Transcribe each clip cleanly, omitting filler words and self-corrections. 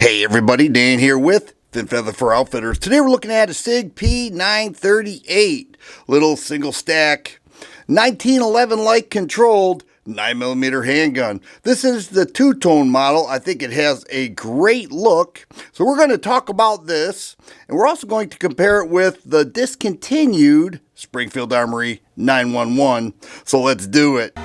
Hey everybody, Dan here with Thin Feather for Outfitters. Today we're looking at a Sig P938, little single stack, 1911 light controlled 9mm handgun. This is the two-tone model. I think it has a great look. So we're going to talk about this, and we're also going to compare it with the discontinued Springfield Armory 911. So let's do it.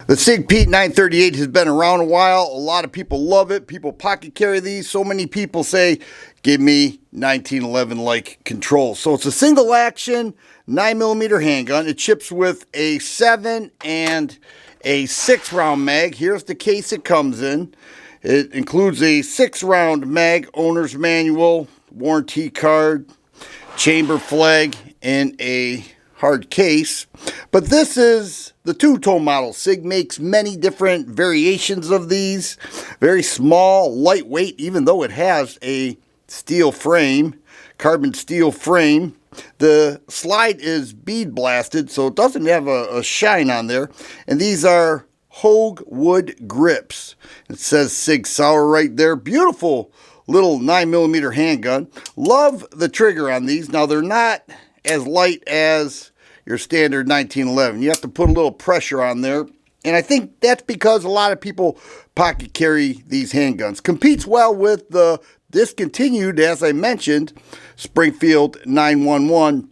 The Sig P938 has been around a while. A lot of people love it. People pocket carry these. So many people say, give me 1911 like control. So it's a single action 9mm handgun. It ships with a 7 and a 6 round mag. Here's the case it comes in. It includes a 6 round mag, owner's manual, warranty card, chamber flag, and a hard case. But this is the two-tone model. Sig makes many different variations of these. Very small, lightweight, even though it has a steel frame, carbon steel frame. The slide is bead blasted, so it doesn't have a shine on there. And these are Hogue wood grips. It says Sig Sauer right there. Beautiful little 9mm handgun. Love the trigger on these. Now they're not as light as your standard 1911. You have to put a little pressure on there. And I think that's because a lot of people pocket carry these handguns. Competes well with the discontinued, as I mentioned, Springfield 911,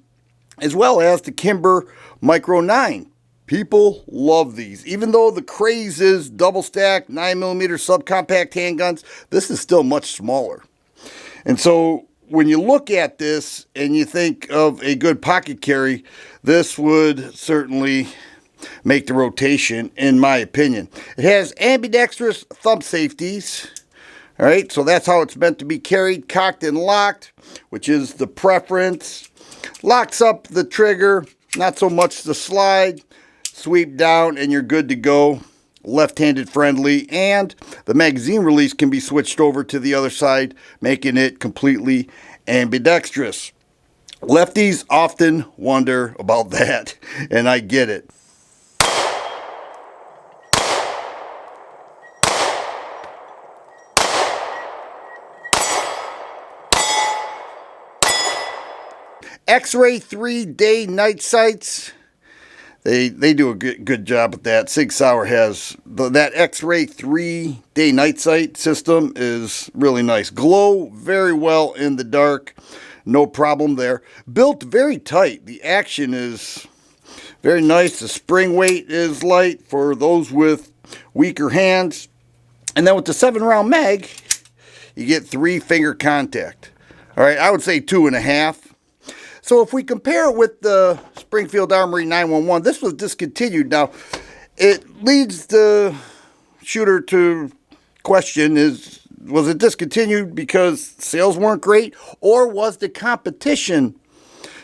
as well as the Kimber Micro 9. People love these. Even though the craze is double stack 9mm subcompact handguns, this is still much smaller. And so when you look at this and you think of a good pocket carry, this would certainly make the rotation, in my opinion. It has ambidextrous thumb safeties. All right, so that's how it's meant to be carried, cocked and locked, which is the preference. Locks up the trigger, not so much the slide. Sweep down and you're good to go. Left-handed friendly, and the magazine release can be switched over to the other side, making it completely ambidextrous. Lefties often wonder about that, and I get it. X-ray 3-day night sights. They do a good job with that. Sig Sauer has that X-ray 3-day night sight system is really nice. Glow very well in the dark. No problem there. Built very tight. The action is very nice. The spring weight is light for those with weaker hands. And then with the 7-round mag, you get 3-finger contact. All right, I would say 2.5. So if we compare it with the Springfield Armory 911, this was discontinued. Now, it leads the shooter to question, was it discontinued because sales weren't great? Or was the competition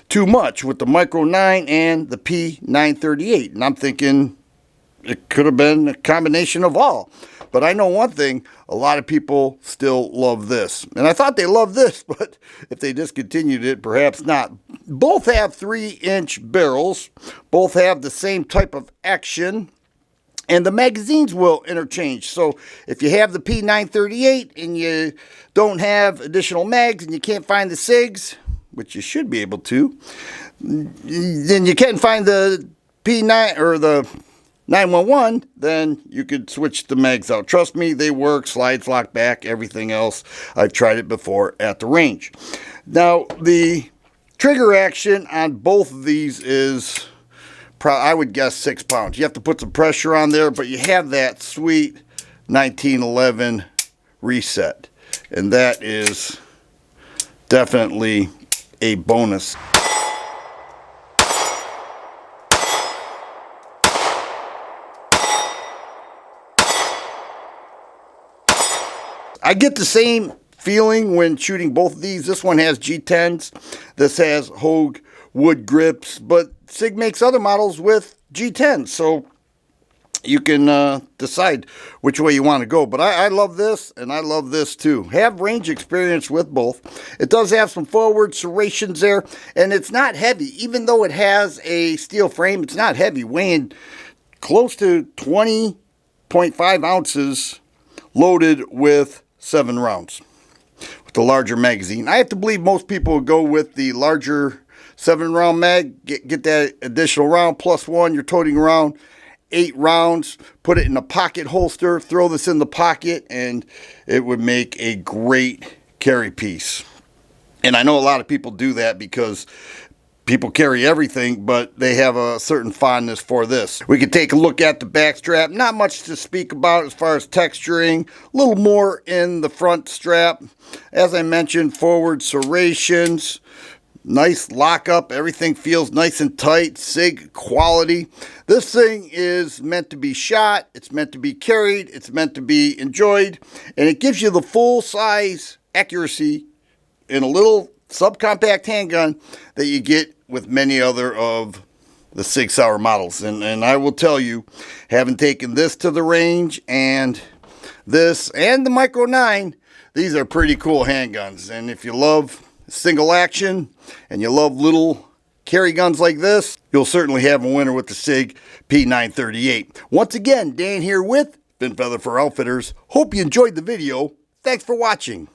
too much with the Micro 9 and the P938? And I'm thinking it could have been a combination of all. But I know one thing, a lot of people still love this. And I thought they loved this, but if they discontinued it, perhaps not. Both have 3-inch barrels. Both have the same type of action. And the magazines will interchange. So if you have the P938 and you don't have additional mags and you can't find the SIGs, which you should be able to, then you can find the P9 or the 911, then you could switch the mags out. Trust me, they work, slides lock back, everything else. I've tried it before at the range. Now, the trigger action on both of these is, I would guess, 6 pounds. You have to put some pressure on there, but you have that sweet 1911 reset. And that is definitely a bonus. I get the same feeling when shooting both of these. This one has G10s. This has Hogue wood grips, but Sig makes other models with G10s. So you can decide which way you want to go. But I love this, and I love this too. Have range experience with both. It does have some forward serrations there, and it's not heavy. Even though it has a steel frame, it's not heavy, weighing close to 20.5 ounces, loaded with 7 rounds with the larger magazine. I have to believe most people would go with the larger 7-round mag, get that additional round plus 1 you're toting around. 8 rounds, put it in a pocket holster, throw this in the pocket, and it would make a great carry piece. And I know a lot of people do that because people carry everything, but they have a certain fondness for this. We could take a look at the back strap. Not much to speak about as far as texturing. A little more in the front strap. As I mentioned, forward serrations. Nice lockup. Everything feels nice and tight. Sig quality. This thing is meant to be shot. It's meant to be carried. It's meant to be enjoyed. And it gives you the full size accuracy in a little subcompact handgun that you get with many other of the Sig Sauer models. And I will tell you, having taken this to the range and this and the Micro 9, these are pretty cool handguns. And if you love single action and you love little carry guns like this, you'll certainly have a winner with the Sig P938. Once again, Dan here with Fin Feather for Outfitters. Hope you enjoyed the video. Thanks for watching.